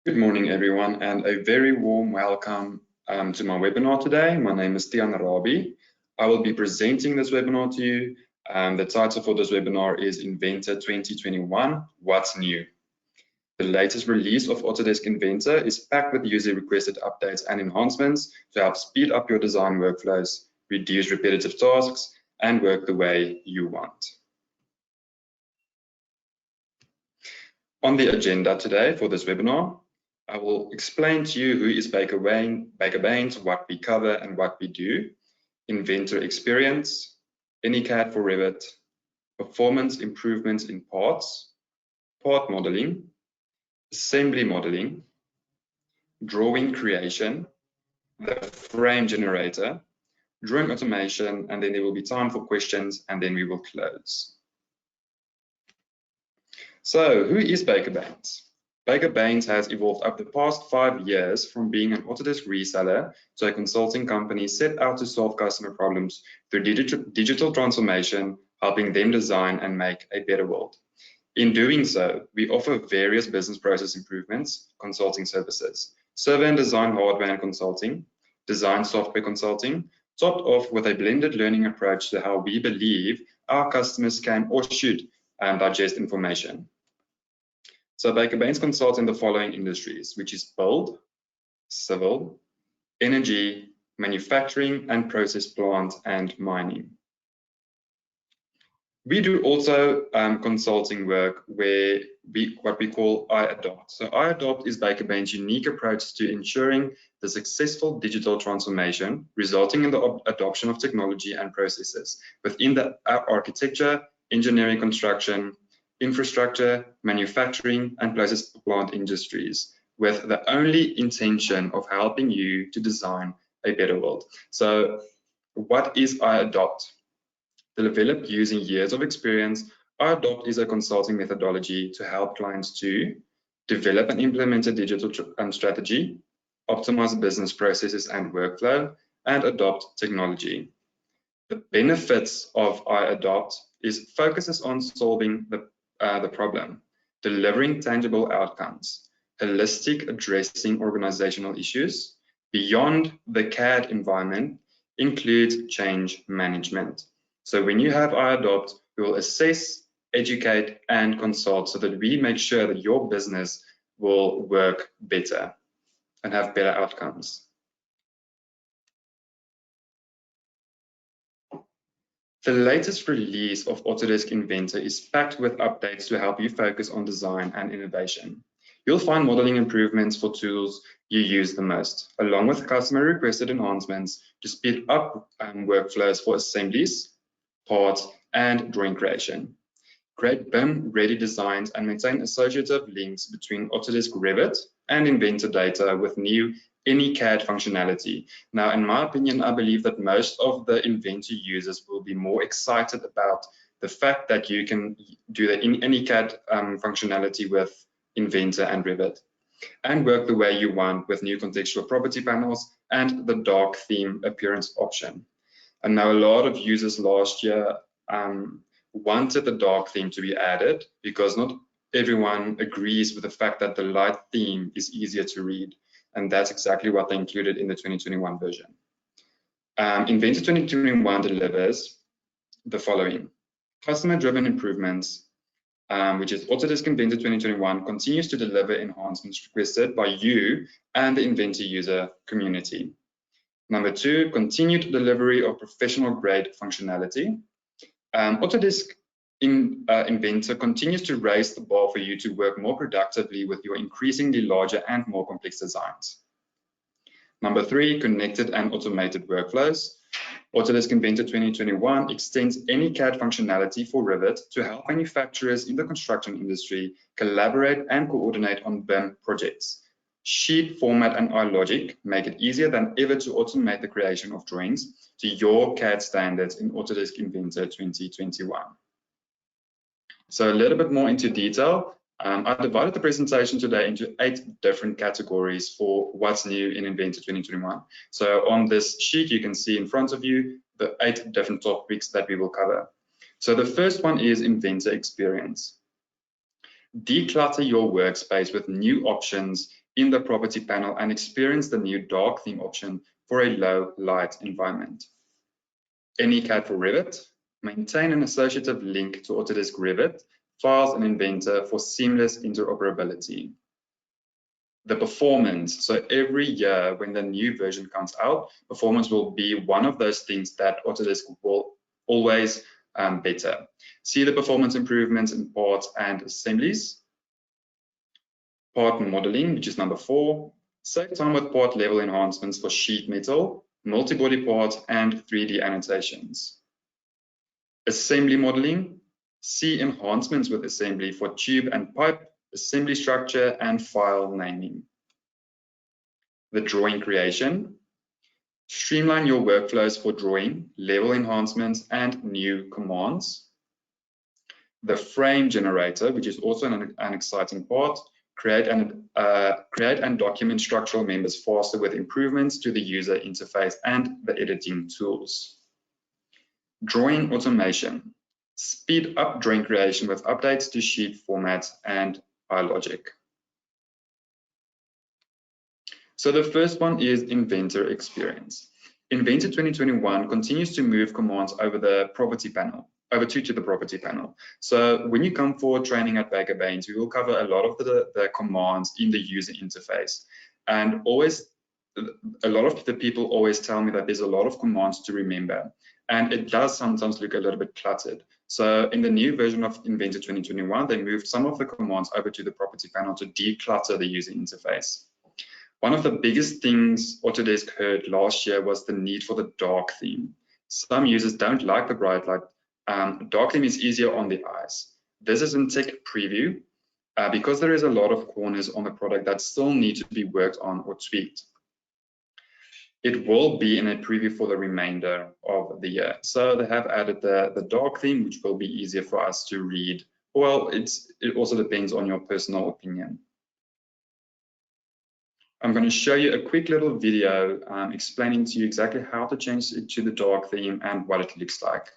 Good morning, everyone, and a very warm welcome to my webinar today. My name is Tian Rabi. I will be presenting this webinar to you. The title for this webinar is Inventor 2021, What's New? The latest release of Autodesk Inventor is packed with user-requested updates and enhancements to help speed up your design workflows, reduce repetitive tasks, and work the way you want. On the agenda today for this webinar, I will explain to you who is Baker Baines, what we cover and what we do, Inventor Experience, AnyCAD for Revit, performance improvements in parts, part modeling, assembly modeling, drawing creation, the frame generator, drawing automation, and then there will be time for questions, and then we will close. So, who is Baker Baines? Baker Baines has evolved over the past 5 years from being an Autodesk reseller to a consulting company set out to solve customer problems through digital transformation, helping them design and make a better world. In doing so, we offer various business process improvements, consulting services, survey and design hardware and consulting, design software consulting, topped off with a blended learning approach to how we believe our customers can or should digest information. So Baker Baines consults in the following industries, which is build, civil, energy, manufacturing, and process plant and mining. We do also consulting work where what we call iAdopt. So iAdopt is Baker Baines' unique approach to ensuring the successful digital transformation, resulting in the adoption of technology and processes within the architecture, engineering, construction, infrastructure, manufacturing, and process plant industries, with the only intention of helping you to design a better world. So what is iAdopt? Developed using years of experience, iAdopt is a consulting methodology to help clients to develop and implement a digital strategy, optimize business processes and workflow, and adopt technology. The benefits of iAdopt is focuses on solving the problem, delivering tangible outcomes, holistic addressing organizational issues, beyond the CAD environment, includes change management. So when you have iAdopt, we will assess, educate, and consult so that we make sure that your business will work better and have better outcomes. The latest release of Autodesk Inventor is packed with updates to help you focus on design and innovation. You'll find modeling improvements for tools you use the most, along with customer requested enhancements to speed up workflows for assemblies, parts, and drawing creation. Create BIM-ready designs and maintain associative links between Autodesk Revit and Inventor data with new AnyCAD functionality. Now, in my opinion, I believe that most of the Inventor users will be more excited about the fact that you can do the AnyCAD functionality with Inventor and Revit and work the way you want with new contextual property panels and the dark theme appearance option. And now a lot of users last year wanted the dark theme to be added because not everyone agrees with the fact that the light theme is easier to read. And that's exactly what they included in the 2021 version. Inventor 2021 delivers the following: customer-driven improvements, which is Autodesk Inventor 2021 continues to deliver enhancements requested by you and the Inventor user community. Number 2, continued delivery of professional-grade functionality. Autodesk Inventor continues to raise the bar for you to work more productively with your increasingly larger and more complex designs. Number 3, connected and automated workflows. Autodesk Inventor 2021 extends AnyCAD functionality for Revit to help manufacturers in the construction industry collaborate and coordinate on BIM projects. Sheet format and iLogic make it easier than ever to automate the creation of drawings to your CAD standards in Autodesk Inventor 2021. So a little bit more into detail. I divided the presentation today into 8 different categories for what's new in Inventor 2021. So on this sheet, you can see in front of you the 8 different topics that we will cover. So the first one is Inventor Experience. Declutter your workspace with new options in the property panel and experience the new dark theme option for a low light environment. AnyCAD for Revit, maintain an associative link to Autodesk Revit, Files and Inventor for seamless interoperability. The performance, so every year when the new version comes out, performance will be one of those things that Autodesk will always better. See the performance improvements in parts and assemblies. Part modeling, which is number 4. Save time with part level enhancements for sheet metal, multi-body parts, and 3D annotations. Assembly modeling, see enhancements with assembly for tube and pipe, assembly structure, and file naming. The drawing creation, streamline your workflows for drawing, level enhancements, and new commands. The frame generator, which is also an exciting part, create and document structural members faster with improvements to the user interface and the editing tools. Drawing automation, speed up drawing creation with updates to sheet formats and iLogic. So the first one is Inventor Experience. Inventor 2021 continues to move commands over the property panel, to the property panel. So when you come for training at Baker Baines, we will cover a lot of the commands in the user interface. And a lot of the people always tell me that there's a lot of commands to remember. And it does sometimes look a little bit cluttered. So in the new version of Inventor 2021, they moved some of the commands over to the property panel to declutter the user interface. One of the biggest things Autodesk heard last year was the need for the dark theme. Some users don't like the bright light. Dark theme is easier on the eyes. This is in tech preview because there is a lot of corners on the product that still need to be worked on or tweaked. It will be in a preview for the remainder of the year. So they have added the dark theme, which will be easier for us to read. Well, it also depends on your personal opinion. I'm going to show you a quick little video explaining to you exactly how to change it to the dark theme and what it looks like.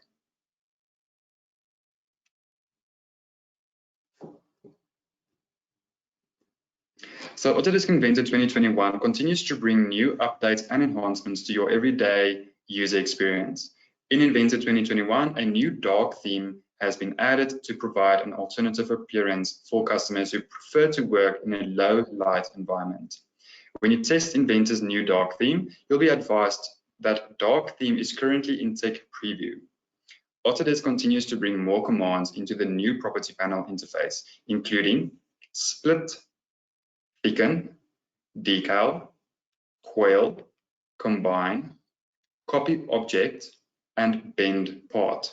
So Autodesk Inventor 2021 continues to bring new updates and enhancements to your everyday user experience. In Inventor 2021, a new dark theme has been added to provide an alternative appearance for customers who prefer to work in a low light environment. When you test Inventor's new dark theme, you'll be advised that dark theme is currently in tech preview. Autodesk continues to bring more commands into the new property panel interface, including split, thicken, decal, coil, combine, copy object, and bend part.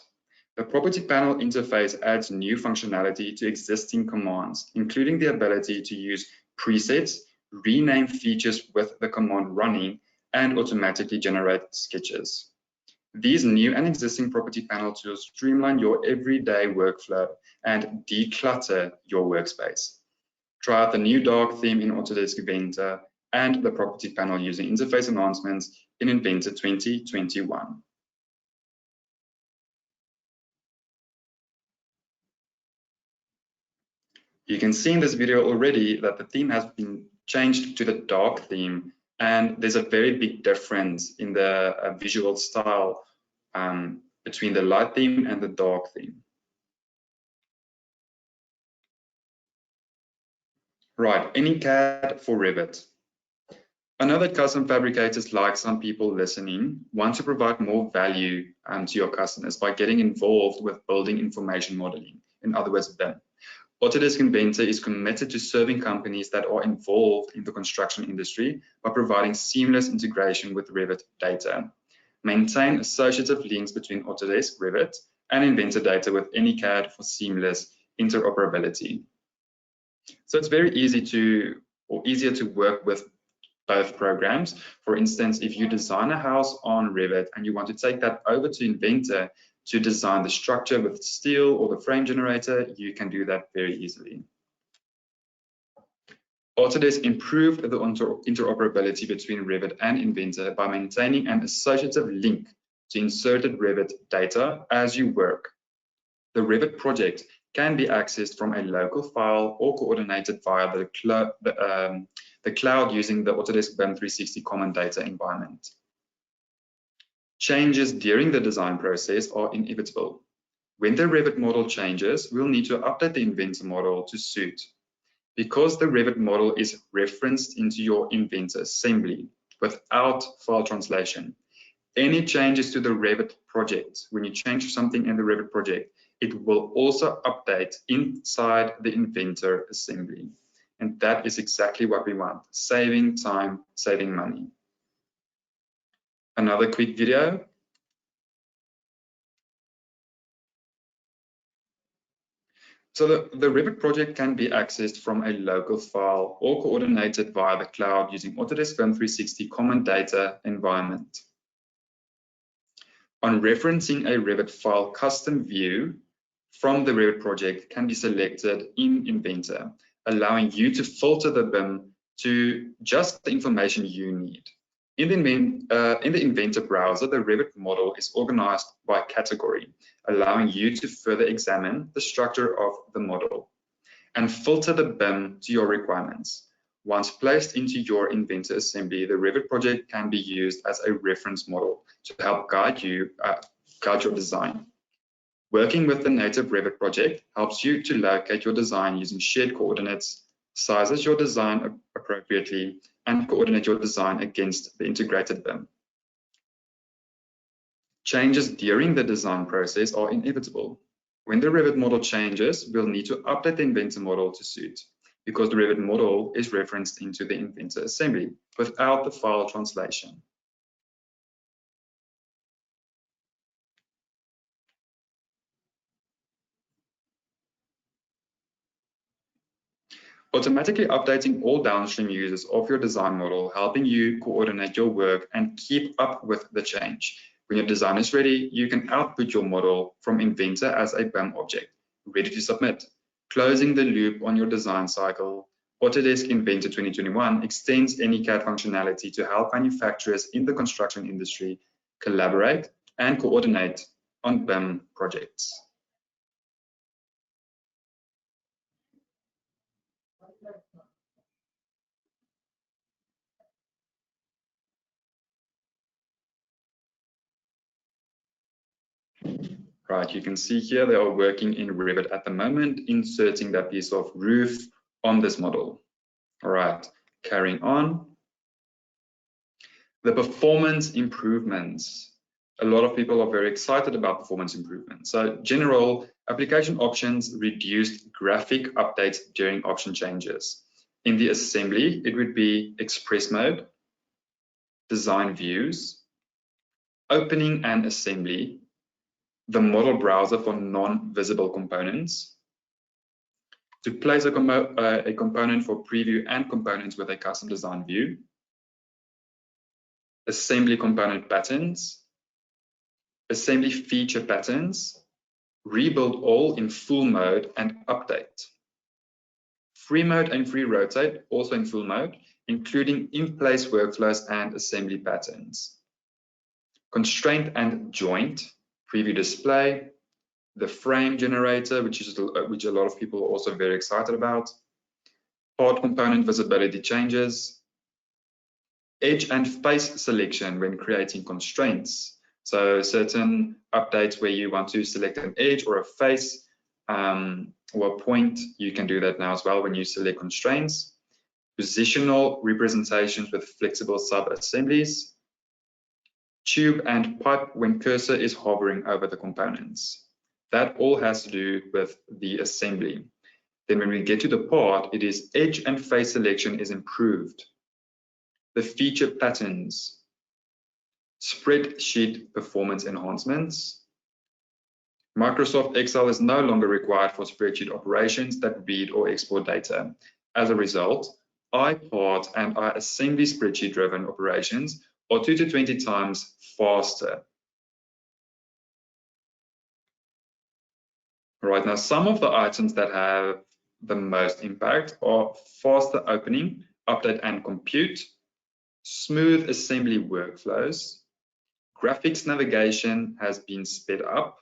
The property panel interface adds new functionality to existing commands, including the ability to use presets, rename features with the command running, and automatically generate sketches. These new and existing property panel tools streamline your everyday workflow and declutter your workspace. Try out the new dark theme in Autodesk Inventor and the property panel user interface enhancements in Inventor 2021. You can see in this video already that the theme has been changed to the dark theme, and there's a very big difference in the visual style between the light theme and the dark theme. Right, AnyCAD for Revit. I know that custom fabricators, like some people listening, want to provide more value to your customers by getting involved with building information modeling, in other words, BIM. Autodesk Inventor is committed to serving companies that are involved in the construction industry by providing seamless integration with Revit data. Maintain associative links between Autodesk Revit and Inventor data with AnyCAD for seamless interoperability. So it's very easier to work with both programs. For instance, if you design a house on Revit and you want to take that over to Inventor to design the structure with steel or the frame generator, you can do that very easily. Autodesk improved the interoperability between Revit and Inventor by maintaining an associative link to inserted Revit data as you work. The Revit project can be accessed from a local file or coordinated via the the cloud using the Autodesk BIM 360 Common Data environment. Changes during the design process are inevitable. When the Revit model changes, we'll need to update the Inventor model to suit. Because the Revit model is referenced into your Inventor assembly without file translation, any changes to the Revit project, when you change something in the Revit project, it will also update inside the Inventor assembly. And that is exactly what we want, saving time, saving money. Another quick video. So the Revit project can be accessed from a local file or coordinated via the cloud using Autodesk BIM 360 Common Data environment. On referencing a Revit file, custom view from the Revit project can be selected in Inventor, allowing you to filter the BIM to just the information you need. In the Inventor browser, the Revit model is organized by category, allowing you to further examine the structure of the model and filter the BIM to your requirements. Once placed into your Inventor assembly, the Revit project can be used as a reference model to help guide your design. Working with the native Revit project helps you to locate your design using shared coordinates, sizes your design appropriately, and coordinate your design against the integrated BIM. Changes during the design process are inevitable. When the Revit model changes, we'll need to update the Inventor model to suit, because the Revit model is referenced into the Inventor assembly without the file translation. Automatically updating all downstream users of your design model, helping you coordinate your work and keep up with the change. When your design is ready, you can output your model from Inventor as a BIM object, ready to submit. Closing the loop on your design cycle, Autodesk Inventor 2021 extends AnyCAD functionality to help manufacturers in the construction industry collaborate and coordinate on BIM projects. Right, you can see here they are working in Revit at the moment, inserting that piece of roof on this model. All right, carrying on. The performance improvements. A lot of people are very excited about performance improvements. So general application options reduced graphic updates during option changes. In the assembly, it would be express mode, design views, opening and assembly, the model browser for non-visible components, to place a component for preview and components with a custom design view, assembly component patterns, assembly feature patterns, rebuild all in full mode and update. Free mode and free rotate also in full mode, including in-place workflows and assembly patterns. Constraint and joint, preview display, the frame generator, which a lot of people are also very excited about, part component visibility changes, edge and face selection when creating constraints. So certain updates where you want to select an edge or a face or a point, you can do that now as well when you select constraints. Positional representations with flexible sub-assemblies, tube and pipe when cursor is hovering over the components. That all has to do with the assembly. Then when we get to the part, it is edge and face selection is improved. The feature patterns, spreadsheet performance enhancements. Microsoft Excel is no longer required for spreadsheet operations that read or export data. As a result, iPart and iAssembly spreadsheet-driven operations are 2 to 20 times faster. Right now, some of the items that have the most impact are faster opening, update and compute, smooth assembly workflows, graphics navigation has been sped up,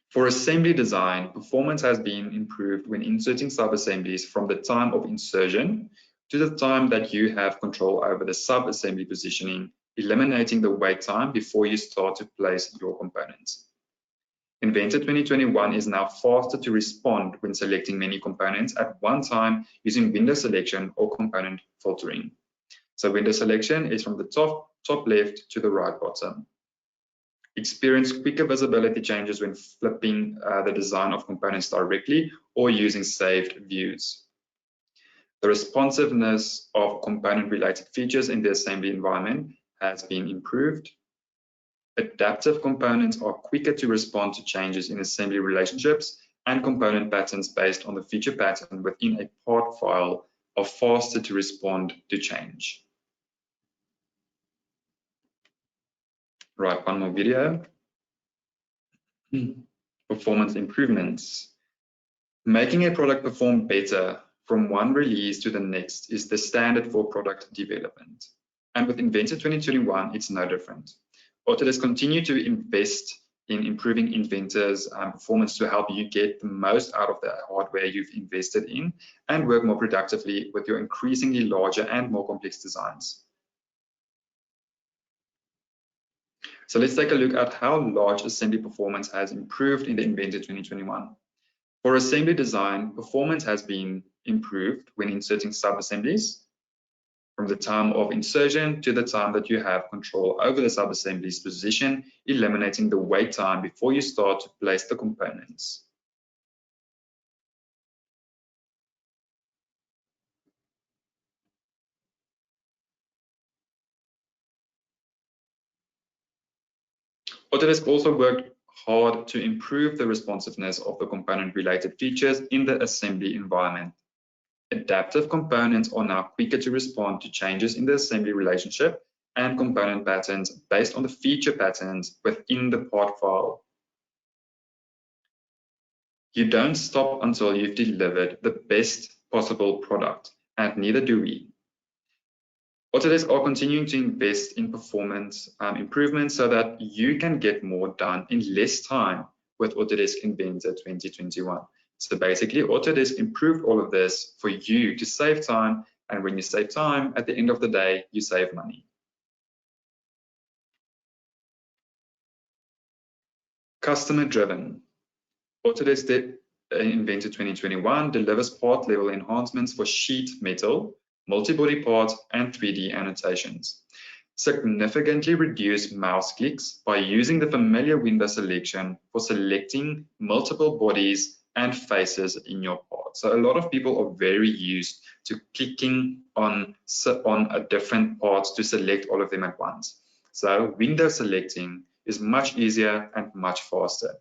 For assembly design, performance has been improved when inserting sub-assemblies from the time of insertion to the time that you have control over the sub-assembly positioning, eliminating the wait time before you start to place your components. Inventor 2021 is now faster to respond when selecting many components at one time using window selection or component filtering. So window selection is from the top left to the right bottom. Experience quicker visibility changes when flipping the design of components directly or using saved views. The responsiveness of component-related features in the assembly environment has been improved. Adaptive components are quicker to respond to changes in assembly relationships, and component patterns based on the feature pattern within a part file are faster to respond to change. Right, one more video. Performance improvements. Making a product perform better from one release to the next is the standard for product development. And with Inventor 2021, it's no different. Autodesk continue to invest in improving Inventor's performance to help you get the most out of the hardware you've invested in and work more productively with your increasingly larger and more complex designs. So let's take a look at how large assembly performance has improved in the Inventor 2021. For assembly design, performance has been improved when inserting sub-assemblies from the time of insertion to the time that you have control over the sub-assembly's position, eliminating the wait time before you start to place the components. Autodesk also worked hard to improve the responsiveness of the component-related features in the assembly environment. Adaptive components are now quicker to respond to changes in the assembly relationship and component patterns based on the feature patterns within the part file. You don't stop until you've delivered the best possible product, and neither do we. Autodesk are continuing to invest in performance improvements so that you can get more done in less time with Autodesk Inventor 2021. So basically, Autodesk improved all of this for you to save time, and when you save time, at the end of the day, you save money. Customer driven. Autodesk Inventor 2021 delivers part level enhancements for sheet metal, multi-body parts, and 3D annotations. Significantly reduce mouse clicks by using the familiar window selection for selecting multiple bodies and faces in your part. So a lot of people are very used to clicking on different parts to select all of them at once. So window selecting is much easier and much faster.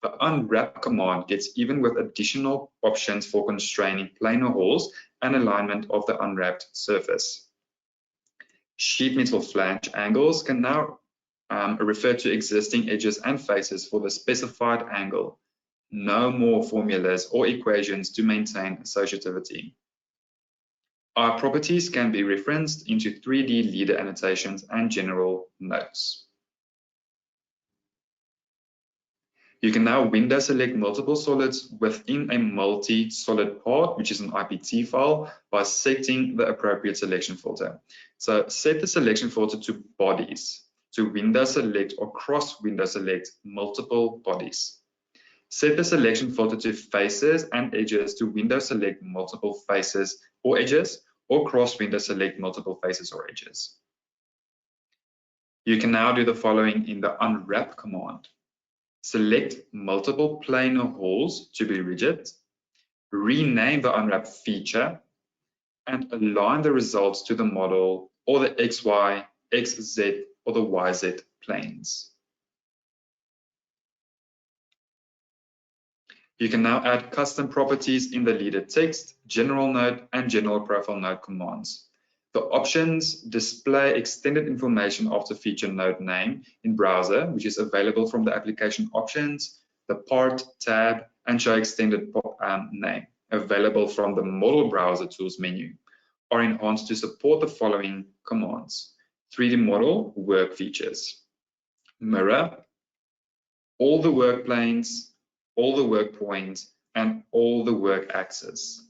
The unwrap command gets even with additional options for constraining planar holes and alignment of the unwrapped surface. Sheet metal flange angles can now refer to existing edges and faces for the specified angle. No more formulas or equations to maintain associativity. Our properties can be referenced into 3D leader annotations and general notes. You can now window select multiple solids within a multi-solid part, which is an IPT file, by setting the appropriate selection filter. So set the selection filter to bodies, to window select or cross window select multiple bodies. Set the selection filter to faces and edges to window select multiple faces or edges, or cross window select multiple faces or edges. You can now do the following in the unwrap command. Select multiple planar holes to be rigid, rename the unwrap feature, and align the results to the model or the XY, XZ, or the YZ planes. You can now add custom properties in the leader text, general node, and general profile node commands. The options display extended information of the feature node name in browser, which is available from the application options, the part tab, and show extended name available from the model browser tools menu, are enhanced to support the following commands. 3D model work features. Mirror all the work planes all the work points, and all the work axes.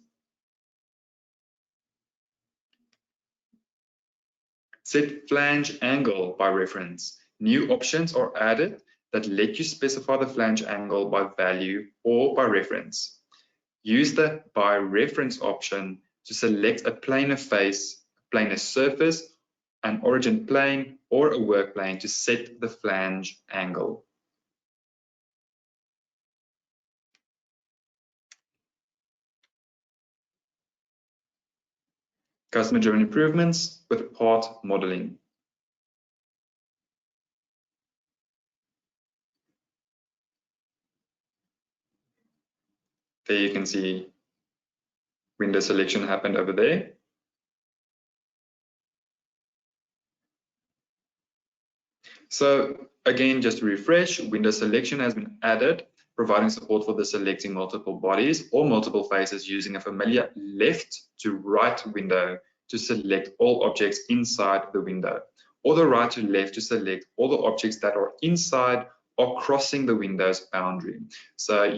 Set flange angle by reference. New options are added that let you specify the flange angle by value or by reference. Use the by reference option to select a planar face, planar surface, an origin plane, or a work plane to set the flange angle. Customer-driven improvements with part modeling. There you can see window selection happened over there. So again, just to refresh, window selection has been added, providing support for the selecting multiple bodies or multiple faces using a familiar left to right window to select all objects inside the window, or the right to left to select all the objects that are inside or crossing the window's boundary. So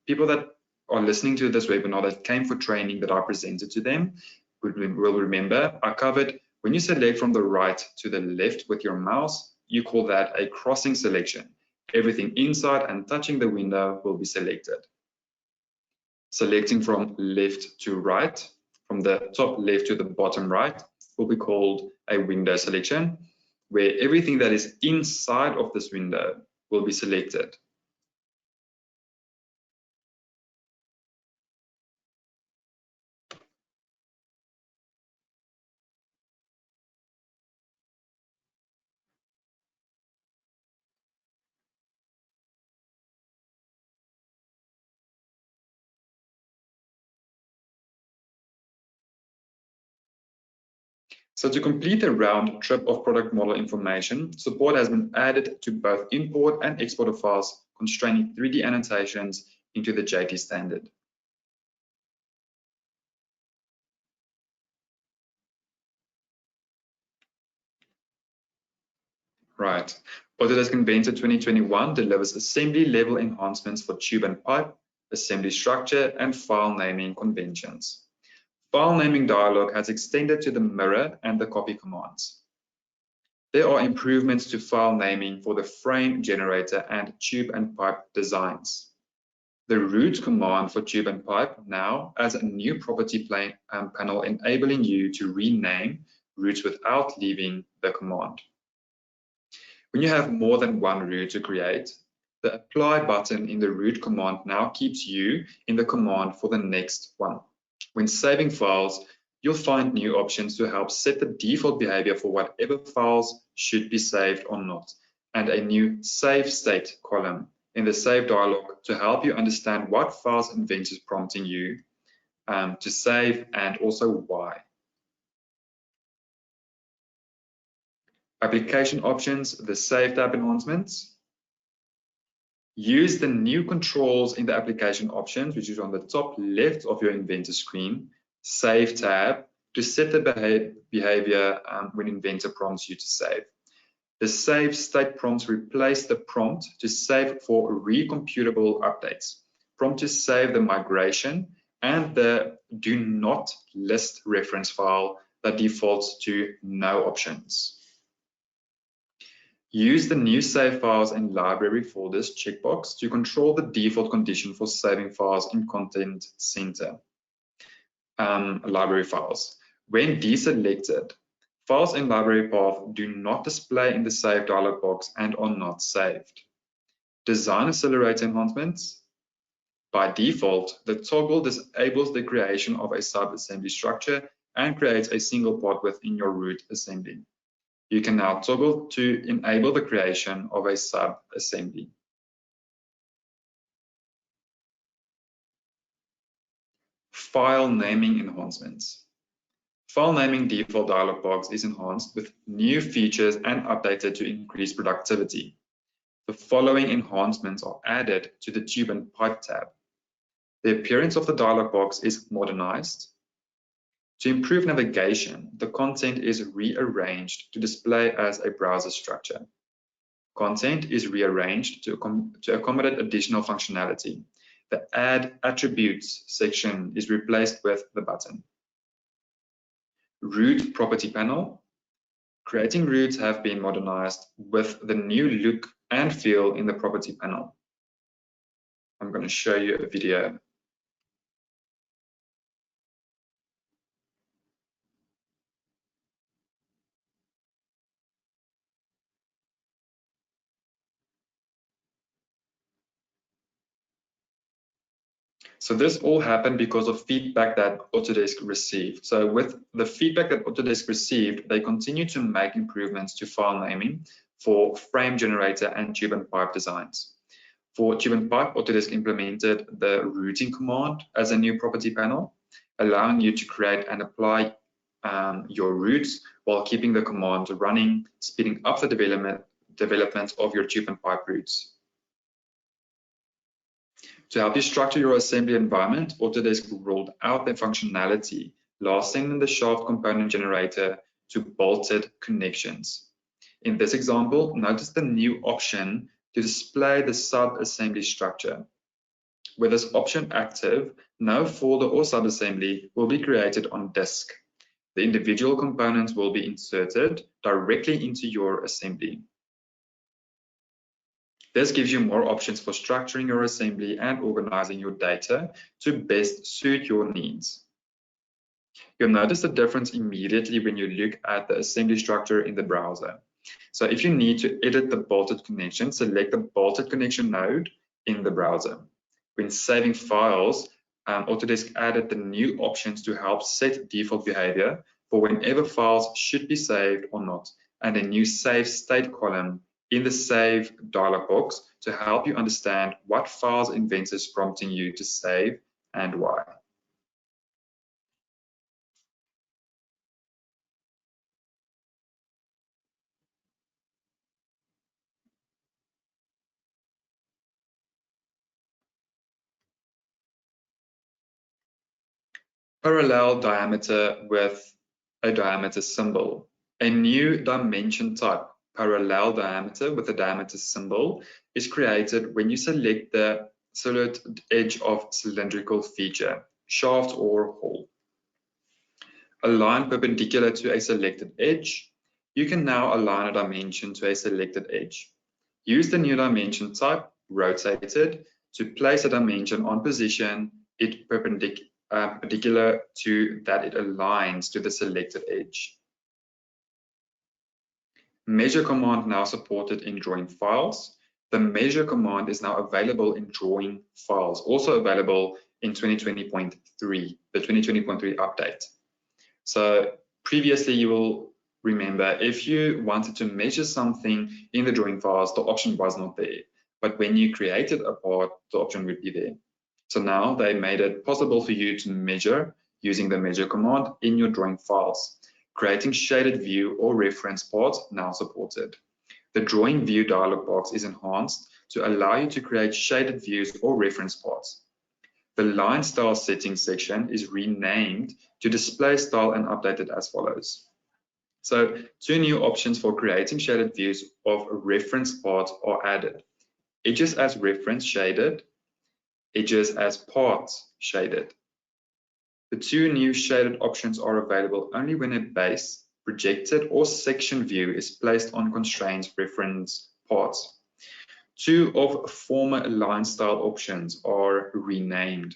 people that are listening to this webinar that came for training that I presented to them will remember I covered when you select from the right to the left with your mouse, you call that a crossing selection. Everything inside and touching the window will be selected. Selecting from left to right, from the top left to the bottom right, will be called a window selection, where everything that is inside of this window will be selected. So to complete a round trip of product model information, support has been added to both import and export of files, constraining 3D annotations into the JT standard. Right. Autodesk Inventor 2021 delivers assembly level enhancements for tube and pipe, assembly structure, and file naming conventions. File naming dialog has extended to the mirror and the copy commands. There are improvements to file naming for the frame generator and tube and pipe designs. The root command for tube and pipe now adds a new property panel enabling you to rename roots without leaving the command. When you have more than one root to create, the apply button in the root command now keeps you in the command for the next one. When saving files, you'll find new options to help set the default behavior for whatever files should be saved or not, and a new save state column in the save dialog to help you understand what files Inventor is prompting you to save and also why. Application options, the Save tab enhancements. Use the new controls in the application options, which is on the top left of your Inventor screen, Save tab, to set the behavior when Inventor prompts you to save. The Save state prompts replace the prompt to save for recomputable updates, prompt to save the migration, and the Do Not List reference file that defaults to no options. Use the new Save Files in Library Folders checkbox to control the default condition for saving files in Content Center library files. When deselected, files in library path do not display in the Save dialog box and are not saved. Design Accelerator enhancements. By default, the toggle disables the creation of a sub-assembly structure and creates a single part within your root assembly. You can now toggle to enable the creation of a sub-assembly. File naming enhancements. File naming default dialog box is enhanced with new features and updated to increase productivity. The following enhancements are added to the Tube and Pipe tab. The appearance of the dialog box is modernized. To improve navigation, the content is rearranged to display as a browser structure. Content is rearranged to accommodate additional functionality. The Add Attributes section is replaced with the button. Root Property Panel. Creating routes have been modernized with the new look and feel in the property panel. I'm going to show you a video. So this all happened because of feedback that Autodesk received. So with the feedback that Autodesk received, they continue to make improvements to file naming for frame generator and tube and pipe designs. For tube and pipe, Autodesk implemented the routing command as a new property panel, allowing you to create and apply your routes while keeping the command running, speeding up the development of your tube and pipe routes. To help you structure your assembly environment, Autodesk rolled out the functionality last in the shaft component generator to bolted connections. In this example, notice the new option to display the sub-assembly structure. With this option active, no folder or sub-assembly will be created on disk. The individual components will be inserted directly into your assembly. This gives you more options for structuring your assembly and organizing your data to best suit your needs. You'll notice the difference immediately when you look at the assembly structure in the browser. So if you need to edit the bolted connection, select the bolted connection node in the browser. When saving files, Autodesk added the new options to help set default behavior for whenever files should be saved or not, and a new save state column in the Save dialog box to help you understand what files Inventor is prompting you to save and why. Parallel diameter with a diameter symbol. A new dimension type, parallel diameter with a diameter symbol, is created when you select the solid edge of cylindrical feature, shaft or hole. A line perpendicular to a selected edge. You can now align a dimension to a selected edge. Use the new dimension type, rotated, to place a dimension on position it perpendicular to that it aligns to the selected edge. Measure command now supported in drawing files. The measure command is now available in drawing files, also available in 2020.3, the 2020.3 update. So previously, you will remember if you wanted to measure something in the drawing files, the option was not there. But when you created a part, the option would be there. So now they made it possible for you to measure using the measure command in your drawing files. Creating shaded view or reference parts now supported. The drawing view dialog box is enhanced to allow you to create shaded views or reference parts. The line style settings section is renamed to display style and updated as follows. So 2 new options for creating shaded views of reference parts are added. Edges as reference shaded, edges as parts shaded. The 2 new shaded options are available only when a base, projected or section view is placed on constraints reference parts. 2 of former line style options are renamed.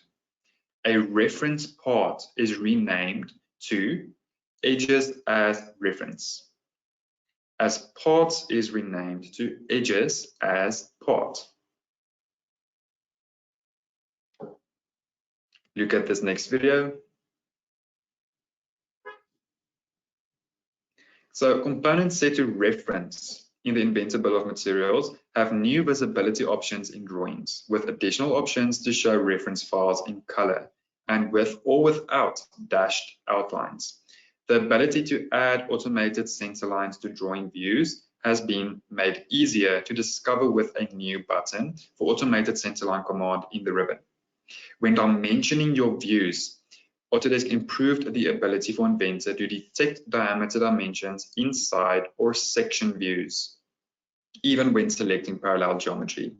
A reference part is renamed to edges as reference, as parts is renamed to edges as part. Look at this next video. So components set to reference in the Inventor Bill of Materials have new visibility options in drawings, with additional options to show reference files in color and with or without dashed outlines. The ability to add automated center lines to drawing views has been made easier to discover with a new button for automated centerline command in the ribbon. When dimensioning your views, Autodesk improved the ability for Inventor to detect diameter dimensions inside or section views. even when selecting parallel geometry.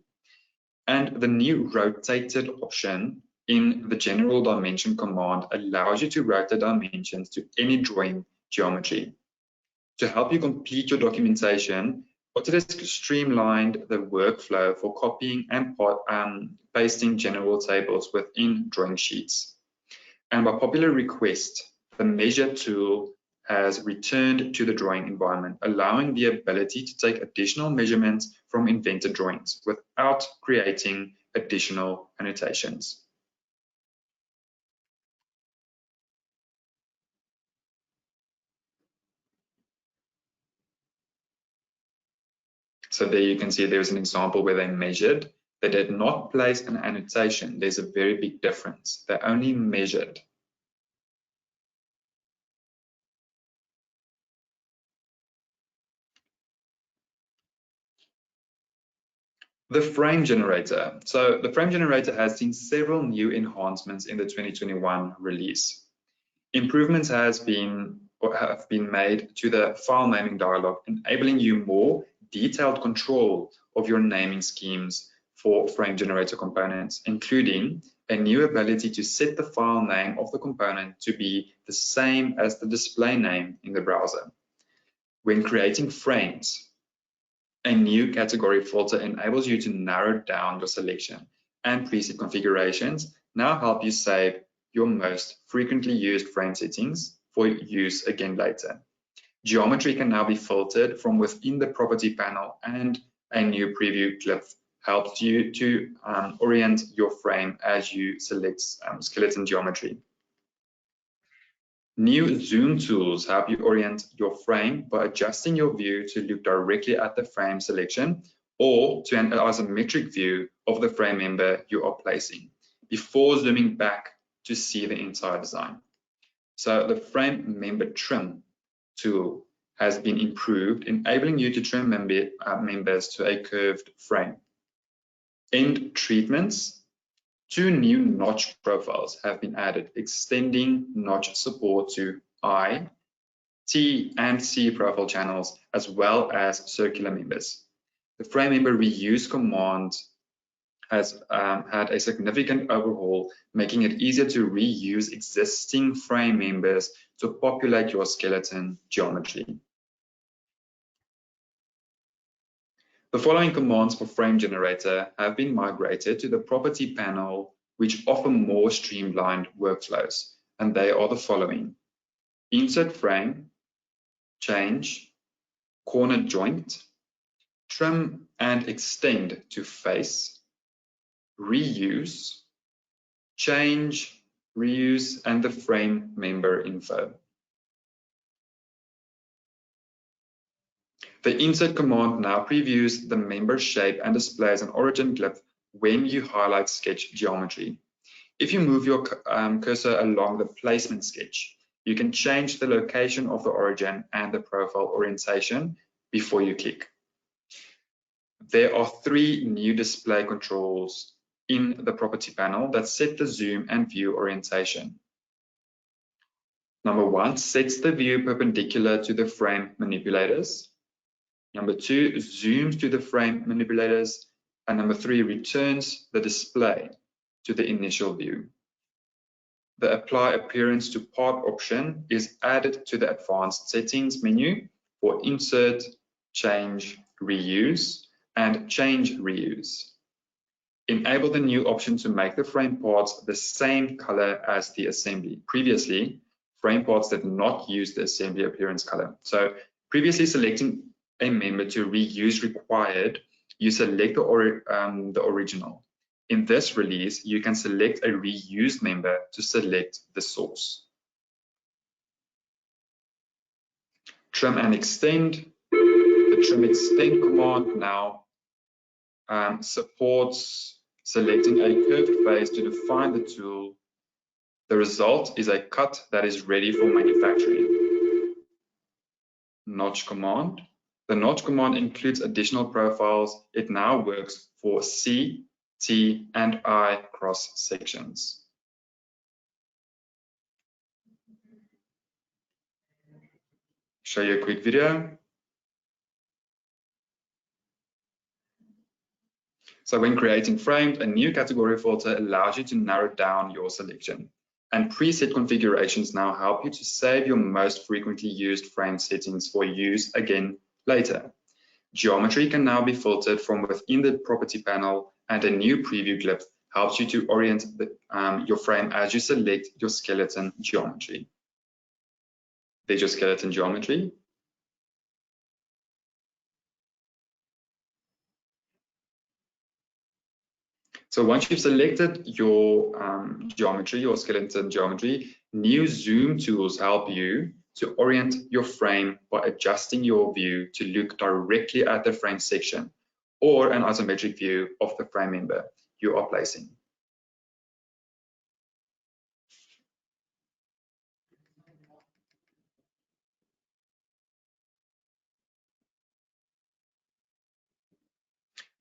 And the new rotated option in the general dimension command allows you to rotate dimensions to any drawing geometry. To help you complete your documentation, Autodesk streamlined the workflow for copying and pasting general tables within drawing sheets. And by popular request, the measure tool has returned to the drawing environment, allowing the ability to take additional measurements from Inventor drawings without creating additional annotations. So there you can see there's an example where they measured. They did not place an annotation. There's a very big difference. They only measured. The frame generator. So the frame generator has seen several new enhancements in the 2021 release. Improvements have been made to the file naming dialog, enabling you more detailed control of your naming schemes for frame generator components, including a new ability to set the file name of the component to be the same as the display name in the browser. When creating frames, a new category filter enables you to narrow down your selection, and preset configurations now help you save your most frequently used frame settings for use again later. Geometry can now be filtered from within the property panel, and a new preview clip helps you to orient your frame as you select skeleton geometry. New zoom tools help you orient your frame by adjusting your view to look directly at the frame selection or to an isometric view of the frame member you are placing before zooming back to see the entire design. So the frame member trim tool has been improved, enabling you to trim members to a curved frame. End treatments. 2 new notch profiles have been added, extending notch support to I, T, and C profile channels, as well as circular members. The frame member reuse command has had a significant overhaul, making it easier to reuse existing frame members to populate your skeleton geometry. The following commands for frame generator have been migrated to the property panel, which offer more streamlined workflows, and they are the following: insert frame, change, corner joint, trim and extend to face, reuse, change, reuse, and the frame member info. The insert command now previews the member shape and displays an origin glyph when you highlight sketch geometry. If you move your cursor along the placement sketch, you can change the location of the origin and the profile orientation before you click. There are 3 new display controls in the property panel that set the zoom and view orientation. Number 1 sets the view perpendicular to the frame manipulators. Number 2 zooms to the frame manipulators, and number 3 returns the display to the initial view. The Apply Appearance to Part option is added to the Advanced Settings menu for Insert, Change, Reuse, and Change Reuse. Enable the new option to make the frame parts the same color as the assembly. Previously, frame parts did not use the assembly appearance color. So previously, selecting a member to reuse required you select the original. In this release, you can select a reused member to select the source. Trim and extend. The trim extend command now supports selecting a curved face to define the tool. The result is a cut that is ready for manufacturing. Notch command. The notch command includes additional profiles. It now works for C, T, and I cross sections. Show you a quick video. So when creating frames, a new category filter allows you to narrow down your selection. And preset configurations now help you to save your most frequently used frame settings for use again later. Geometry can now be filtered from within the property panel, and a new preview clip helps you to orient your frame as you select your skeleton geometry. There's your skeleton geometry. So once you've selected your geometry, your skeleton geometry, new zoom tools help you to orient your frame by adjusting your view to look directly at the frame section or an isometric view of the frame member you are placing.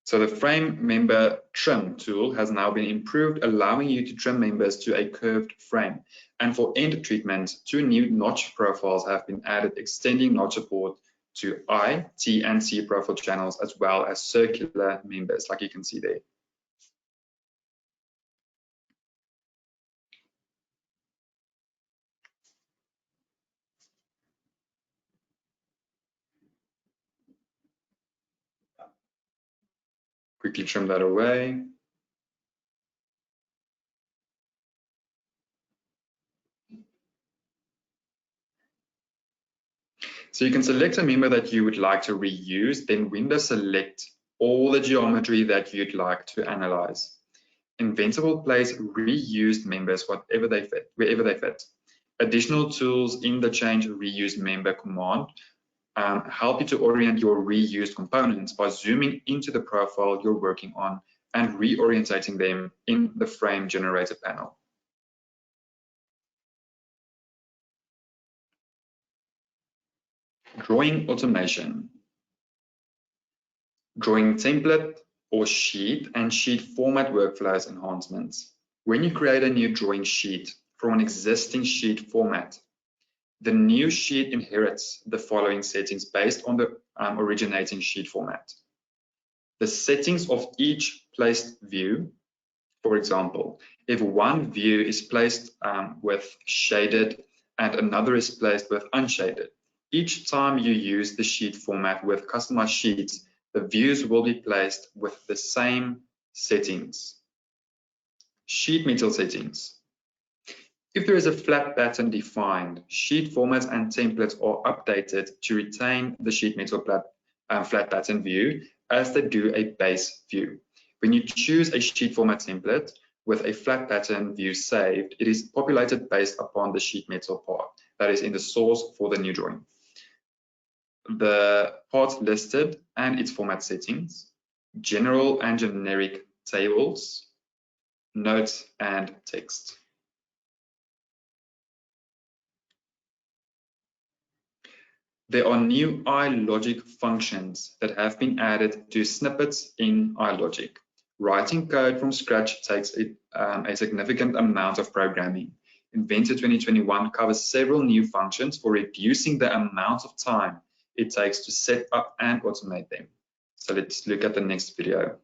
So the frame member trim tool has now been improved, allowing you to trim members to a curved frame. And for end treatment, 2 new notch profiles have been added, extending notch support to I, T, and C profile channels, as well as circular members, like you can see there. Quickly trim that away. So you can select a member that you would like to reuse, then window select all the geometry that you'd like to analyze. Inventor will place reused members wherever they fit. Additional tools in the change reuse member command help you to orient your reused components by zooming into the profile you're working on and reorientating them in the frame generator panel. Drawing automation. Drawing template or sheet and sheet format workflows enhancements. When you create a new drawing sheet from an existing sheet format, the new sheet inherits the following settings based on the originating sheet format. The settings of each placed view, for example, if one view is placed with shaded and another is placed with unshaded, each time you use the sheet format with customized sheets, the views will be placed with the same settings. Sheet metal settings. If there is a flat pattern defined, sheet formats and templates are updated to retain the sheet metal flat pattern view as they do a base view. When you choose a sheet format template with a flat pattern view saved, it is populated based upon the sheet metal part that is in the source for the new drawing. The parts listed and its format settings, general and generic tables, notes, and text. There are new iLogic functions that have been added to snippets in iLogic. Writing code from scratch takes a significant amount of programming. Inventor 2021 covers several new functions for reducing the amount of time it takes to set up and automate them. So let's look at the next video.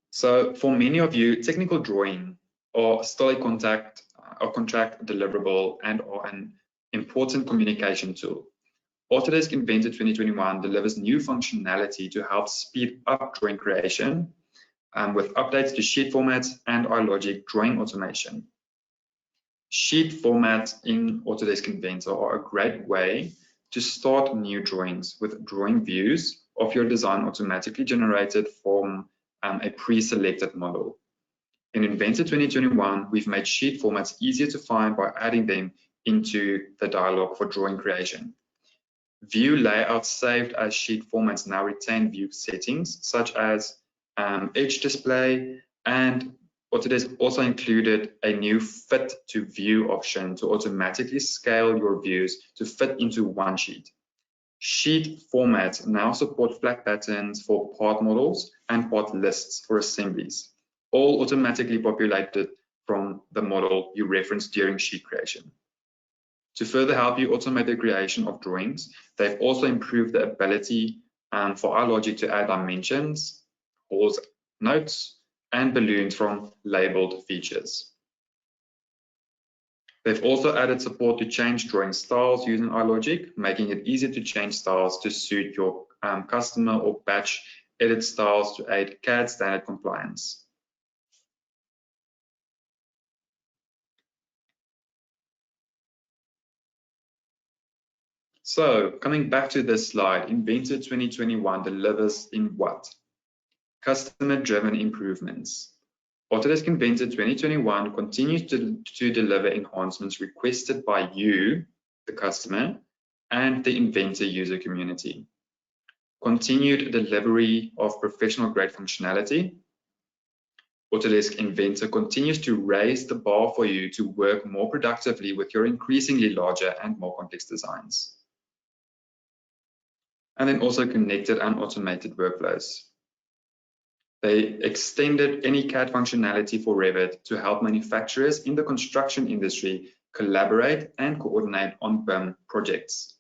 So for many of you, technical drawing are still a contract deliverable and are an important communication tool. Autodesk Inventor 2021 delivers new functionality to help speed up drawing creation with updates to sheet formats and iLogic drawing automation. Sheet formats in Autodesk Inventor are a great way to start new drawings with drawing views of your design automatically generated from a pre-selected model. In Inventor 2021, we've made sheet formats easier to find by adding them into the dialog for drawing creation. View layouts saved as sheet formats now retain view settings such as edge display, and Autodesk also included a new fit to view option to automatically scale your views to fit into one sheet. Sheet formats now support flat patterns for part models and part lists for assemblies, all automatically populated from the model you referenced during sheet creation. To further help you automate the creation of drawings, they've also improved the ability for iLogic to add dimensions, pause notes, and balloons from labeled features. They've also added support to change drawing styles using iLogic, making it easier to change styles to suit your customer or batch edit styles to aid CAD standard compliance. So coming back to this slide, Inventor 2021 delivers in what? Customer-driven improvements. Autodesk Inventor 2021 continues to deliver enhancements requested by you, the customer, and the Inventor user community. Continued delivery of professional-grade functionality. Autodesk Inventor continues to raise the bar for you to work more productively with your increasingly larger and more complex designs. And then also connected and automated workflows. They extended AnyCAD functionality for Revit to help manufacturers in the construction industry collaborate and coordinate on BIM projects.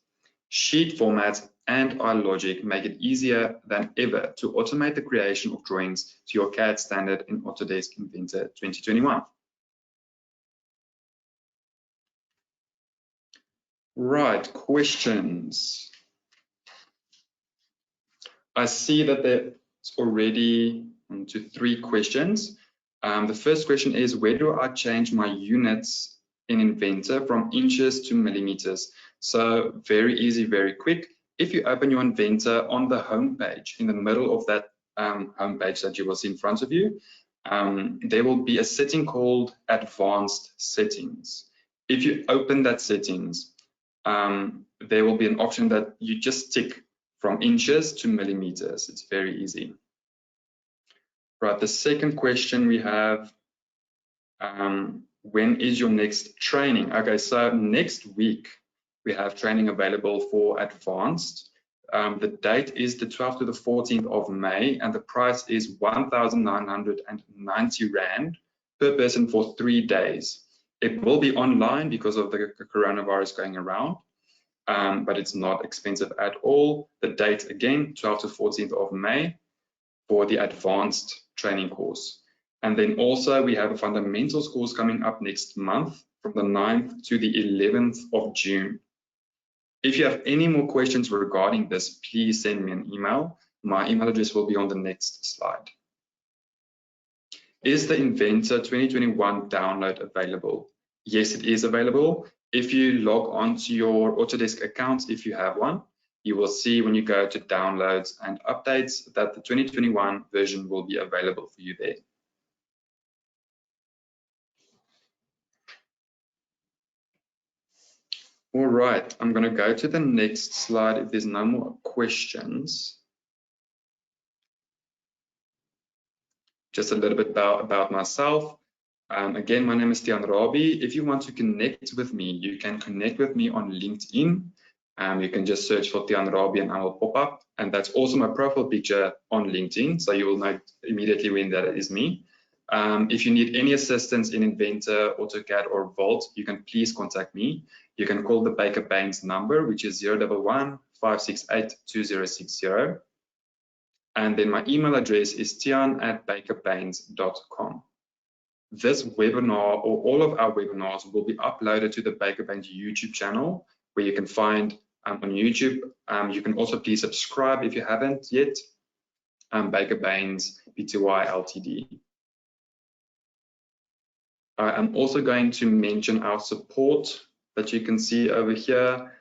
Sheet formats and iLogic make it easier than ever to automate the creation of drawings to your CAD standard in Autodesk Inventor 2021. Right, questions. I see that there's already 3 questions. The first question is, where do I change my units in Inventor from inches to millimeters? So very easy, very quick. If you open your Inventor on the home page, in the middle of that home page that you will see in front of you, there will be a setting called Advanced Settings. If you open that settings, there will be an option that you just tick from inches to millimeters. It's very easy. Right, the second question we have, when is your next training? Okay, so next week we have training available for advanced. The date is the 12th to the 14th of May, and the price is 1,990 Rand per person for 3 days. It will be online because of the coronavirus going around, but it's not expensive at all. The date again, 12th to 14th of May for the advanced training course. And then also we have a fundamentals course coming up next month from the 9th to the 11th of June. If you have any more questions regarding this, please send me an email. My email address will be on the next slide. Is the Inventor 2021 download available? Yes, it is available. If you log on to your Autodesk account, if you have one, you will see when you go to downloads and updates that the 2021 version will be available for you there. All right, I'm going to go to the next slide if there's no more questions. Just a little bit about myself. Again, my name is Tiaan Rabie. If you want to connect with me, you can connect with me on LinkedIn. You can just search for Tiaan Rabie and I will pop up. And that's also my profile picture on LinkedIn, so you will know immediately when that is me. If you need any assistance in Inventor, AutoCAD, or Vault, you can please contact me. You can call the Baker Baines number, which is 011-568-2060. And then my email address is tiaan@bakerbaines.com. This webinar, or all of our webinars, will be uploaded to the Baker Baines YouTube channel, where you can find on YouTube. You can also please subscribe if you haven't yet. Baker Baines Pty Ltd. I'm also going to mention our support that you can see over here.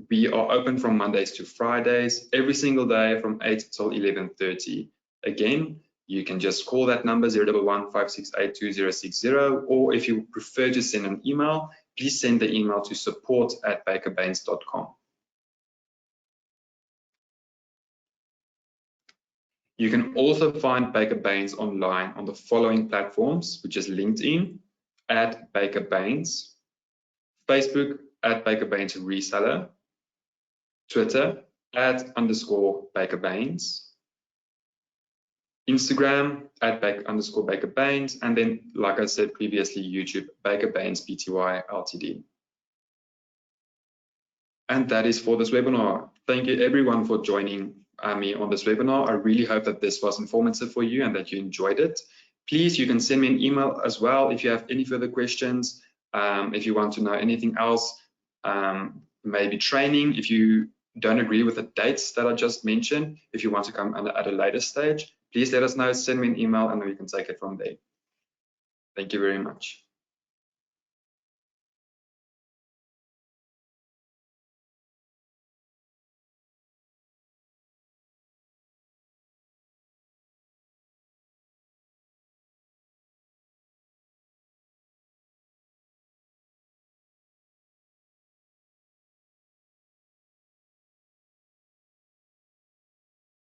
We are open from Mondays to Fridays, every single day from 8 till 11:30. Again, you can just call that number 011-568-2060, or if you prefer to send an email, please send the email to support@bakerbaines.com. You can also find Baker Baines online on the following platforms, which is LinkedIn @BakerBaines, Facebook @BakerBaines Reseller, Twitter @_BakerBaines, Instagram @_BakerBaines, and then, like I said previously, YouTube Baker Baines Pty Ltd. And that is for this webinar. Thank you everyone for joining me on this webinar. I really hope that this was informative for you and that you enjoyed it. Please, you can send me an email as well if you have any further questions, if you want to know anything else, maybe training, if you don't agree with the dates that I just mentioned, if you want to come at a later stage, please let us know, send me an email, and then we can take it from there. Thank you very much.